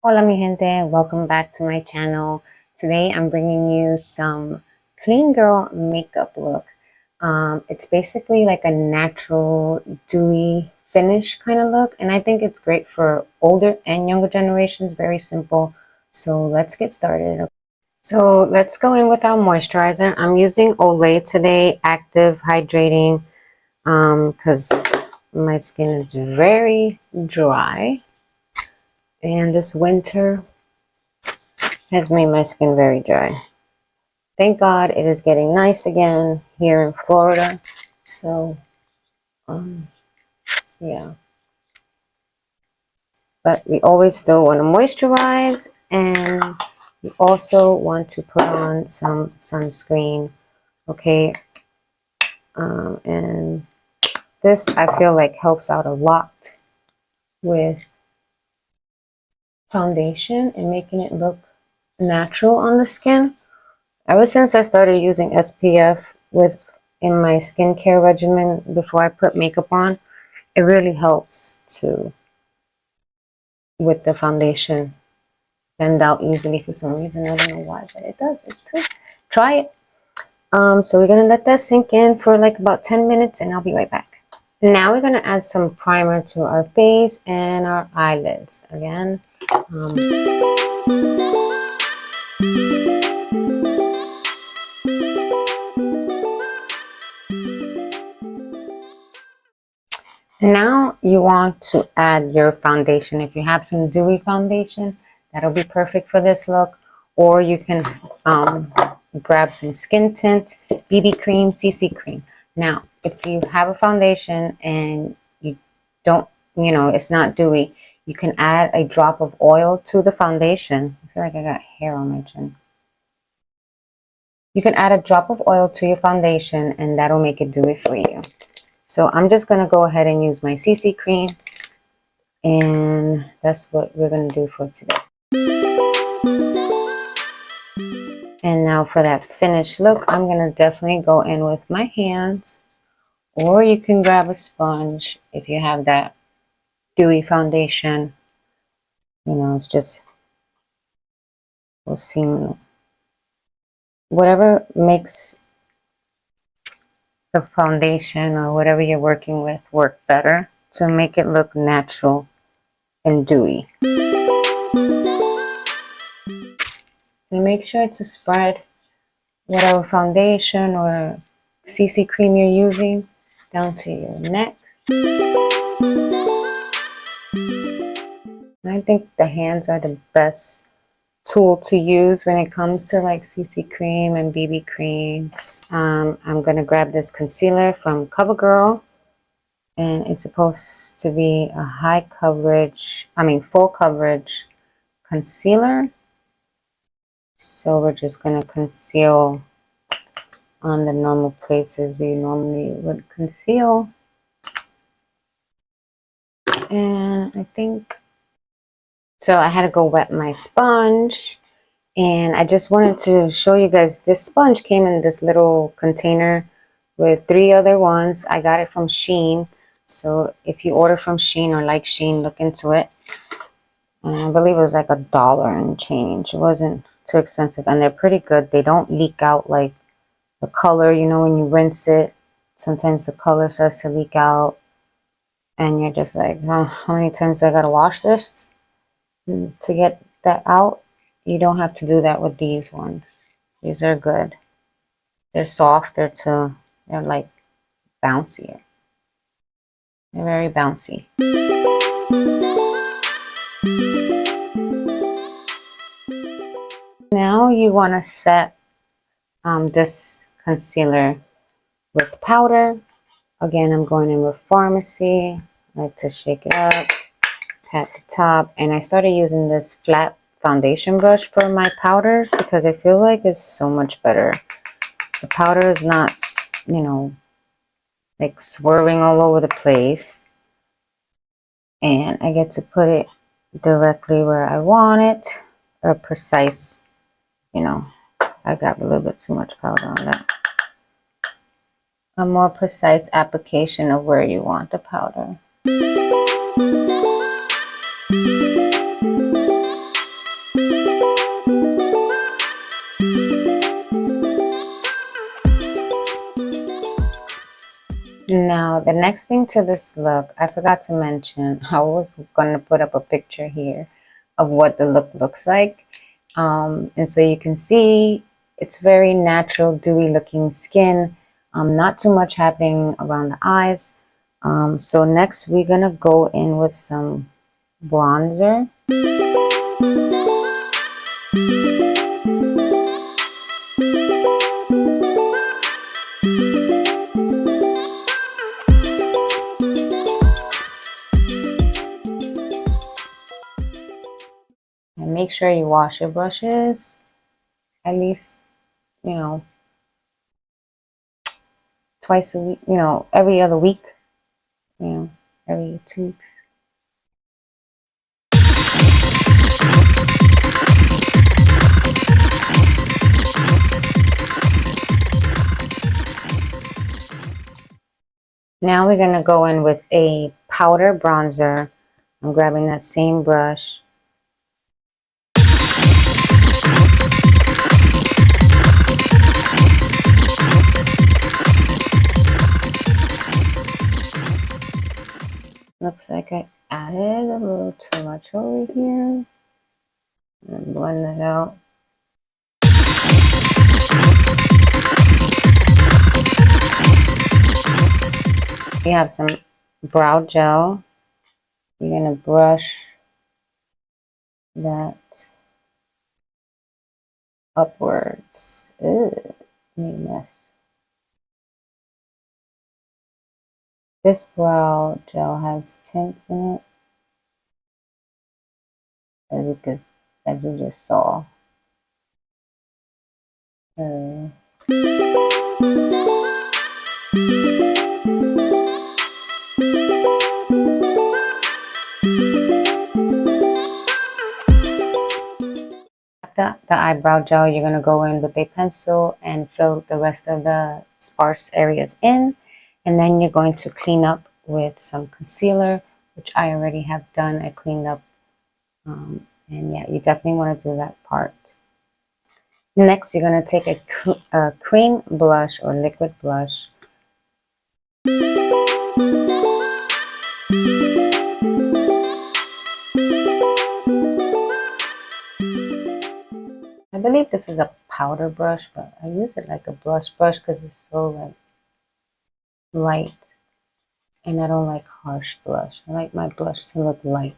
Hola mi gente, welcome back to my channel. Today I'm bringing you some clean girl makeup look. It's basically like a natural dewy finish kind of look, and I think it's great for older and younger generations. Very simple. So let's get started. So let's go in with our moisturizer. I'm using Olay today, active hydrating, because my skin is very dry, and this winter has made my skin very dry. Thank God it is getting nice again here in Florida. So, yeah. But we always still want to moisturize, and we also want to put on some sunscreen. Okay. And this I feel like helps out a lot with foundation and making it look natural on the skin. Ever since I started using SPF in my skincare regimen before I put makeup on, it really helps to with the foundation blend out easily for some reason. I don't know why, but it does. It's true. Try it. So we're gonna let that sink in for like about 10 minutes, and I'll be right back. Now we're gonna add some primer to our face and our eyelids again. Now you want to add your foundation. If you have some dewy foundation, that'll be perfect for this look. Or you can grab some skin tint, BB cream, CC cream. Now, if you have a foundation and you don't, it's not dewy, you can add a drop of oil to the foundation. I feel like I got hair on my chin. You can add a drop of oil to your foundation, and that'll make it dewy for you. So I'm just going to go ahead and use my CC cream, and that's what we're going to do for today. And now for that finished look, I'm going to definitely go in with my hands, or you can grab a sponge if you have that dewy foundation. It's just, will seem, whatever makes the foundation or whatever you're working with work better to make it look natural and dewy. And make sure to spread whatever foundation or CC cream you're using down to your neck. And I think the hands are the best tool to use when it comes to like CC cream and BB creams. I'm going to grab this concealer from CoverGirl, and it's supposed to be a full coverage concealer. So we're just going to conceal on the normal places we normally would conceal. And I think, so I had to go wet my sponge, and I just wanted to show you guys, this sponge came in this little container with 3 other ones. I got it from Shein. So if you order from Shein or like Shein, look into it. And I believe it was like $1 and change. It wasn't too expensive, and they're pretty good. They don't leak out like the color, when you rinse it, sometimes the color starts to leak out, and you're just like, oh, how many times do I gotta wash this to get that out? You don't have to do that with these ones. These are good. They're softer too. They're like bouncier. They're very bouncy. Now you want to set this concealer with powder. Again, I'm going in with Pharmacy. I like to shake it up, pat the top, and I started using this flat foundation brush for my powders because I feel like it's so much better. The powder is not, like swirling all over the place, and I get to put it directly where I want it, or precise, I got a little bit too much powder on that. A more precise application of where you want the powder. Now, the next thing to this look, I forgot to mention, I was going to put up a picture here of what the look looks like. And so you can see it's very natural, dewy looking skin. Not too much happening around the eyes. So next we're going to go in with some bronzer. And make sure you wash your brushes at least, you know, twice a week, you know, every other week, you know, every 2 weeks. Now we're going to go in with a powder bronzer. I'm grabbing that same brush. Looks like I added a little too much over here. And blend it out. You have some brow gel. You're going to brush that upwards. Ew, made a mess. This brow gel has tint in it, as you just saw. The eyebrow gel, you're going to go in with a pencil and fill the rest of the sparse areas in, and then you're going to clean up with some concealer, which I already have done. I cleaned up, and yeah, you definitely want to do that part. Next, you're going to take a cream blush or liquid blush. I believe this is a powder brush, but I use it like a blush brush because it's so like light, and I don't like harsh blush. I like my blush to look light.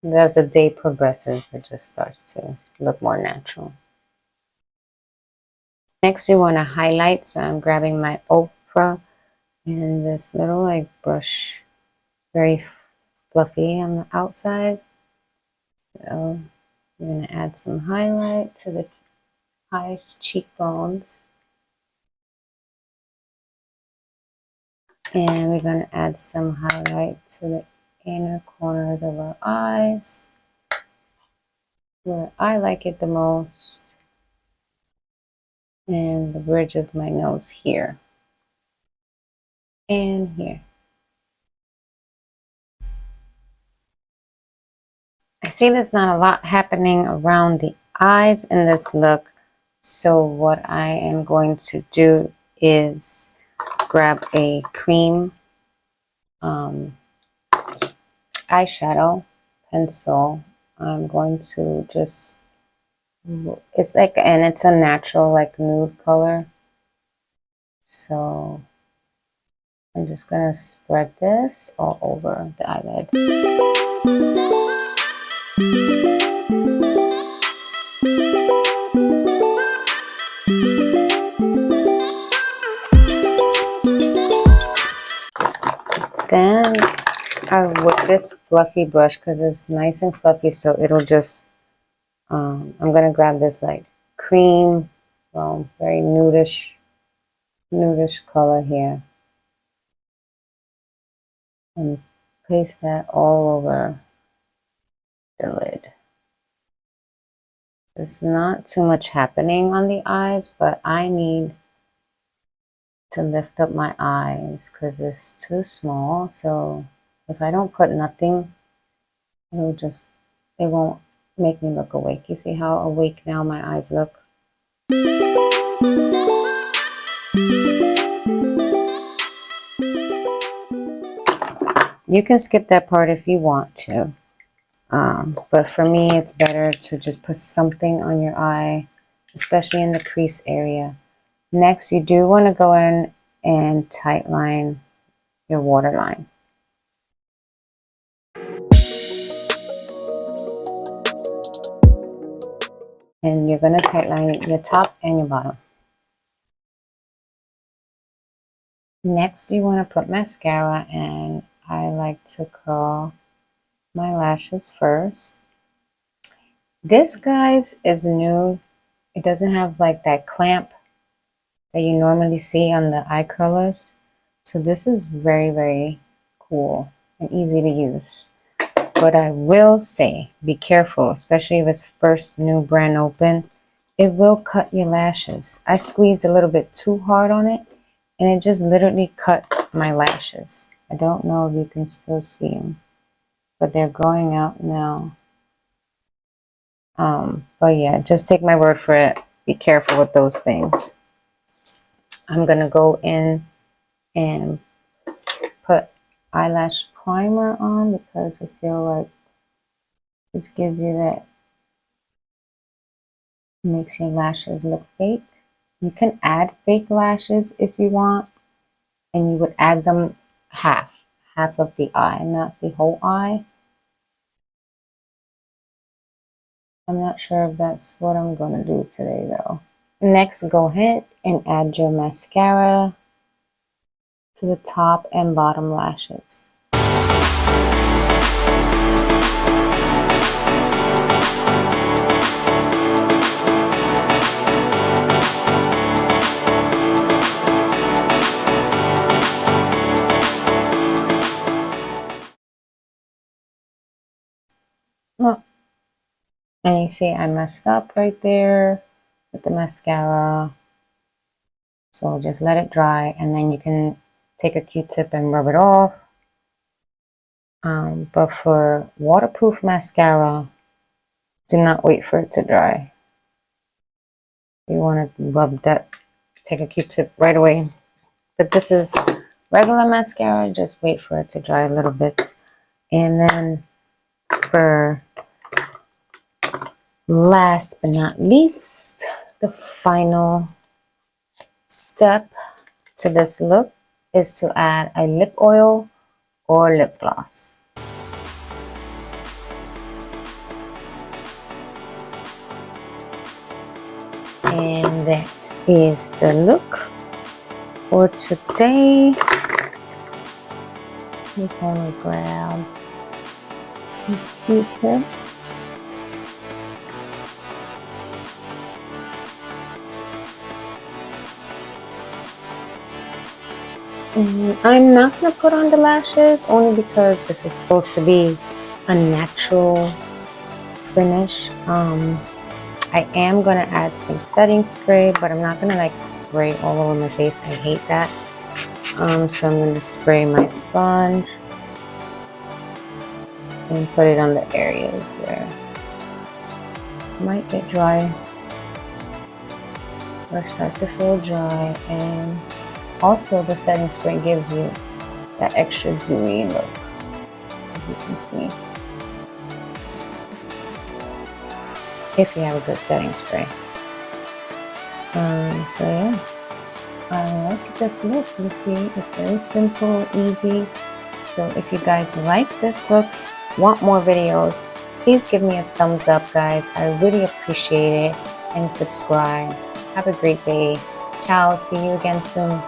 And as the day progresses, it just starts to look more natural. Next, you want to highlight, so I'm grabbing my Oprah and this little like brush, very fluffy on the outside. So I'm going to add some highlight to the highest cheekbones. And we're going to add some highlight to the inner corners of our eyes, where I like it the most, and the bridge of my nose here and here. I see there's not a lot happening around the eyes in this look, so what I am going to do is grab a cream eyeshadow pencil. I'm going to just, it's like, and it's a natural like nude color, so I'm just going to spread this all over the eyelid. Then with this fluffy brush, because it's nice and fluffy, so it'll just, I'm going to grab this like cream, well, very nudish color here, and paste that all over the lid. There's not too much happening on the eyes, but I need to lift up my eyes because it's too small. So if I don't put nothing, it won't make me look awake. You see how awake now my eyes look? You can skip that part if you want to. But for me, it's better to just put something on your eye, especially in the crease area. Next, you do want to go in and tight line your waterline. And you're going to tight line your top and your bottom. Next, you want to put mascara, and I like to curl my lashes first. This, guys, is new. It doesn't have like that clamp that you normally see on the eye curlers. So this is very, very cool and easy to use. But I will say, be careful, especially if it's first new brand open. It will cut your lashes. I squeezed a little bit too hard on it, and it just literally cut my lashes. I don't know if you can still see them, but they're growing out now. But yeah, just take my word for it. Be careful with those things. I'm gonna go in and put eyelash primer on because I feel like this gives you that, makes your lashes look fake. You can add fake lashes if you want, and you would add them half of the eye, not the whole eye. I'm not sure if that's what I'm gonna do today though. Next, go ahead and add your mascara to the top and bottom lashes. Oh. And you see I messed up right there with the mascara. So just let it dry, and then you can take a Q-tip and rub it off. But for waterproof mascara, do not wait for it to dry. You want to rub that, take a Q-tip right away. But this is regular mascara, just wait for it to dry a little bit. And then for last but not least, the final step to this look is to add a lip oil or lip gloss. And that is the look for today. We're gonna grab this Q-tip. I'm not going to put on the lashes only because this is supposed to be a natural finish. I am going to add some setting spray, but I'm not going to like spray all over my face. I hate that. So I'm going to spray my sponge and put it on the areas where it might get dry or start to feel dry. And also, the setting spray gives you that extra dewy look, as you can see, if you have a good setting spray. So yeah, I like this look. You see, it's very simple, easy. So if you guys like this look, want more videos, please give me a thumbs up, guys. I really appreciate it. And subscribe. Have a great day. Ciao. See you again soon.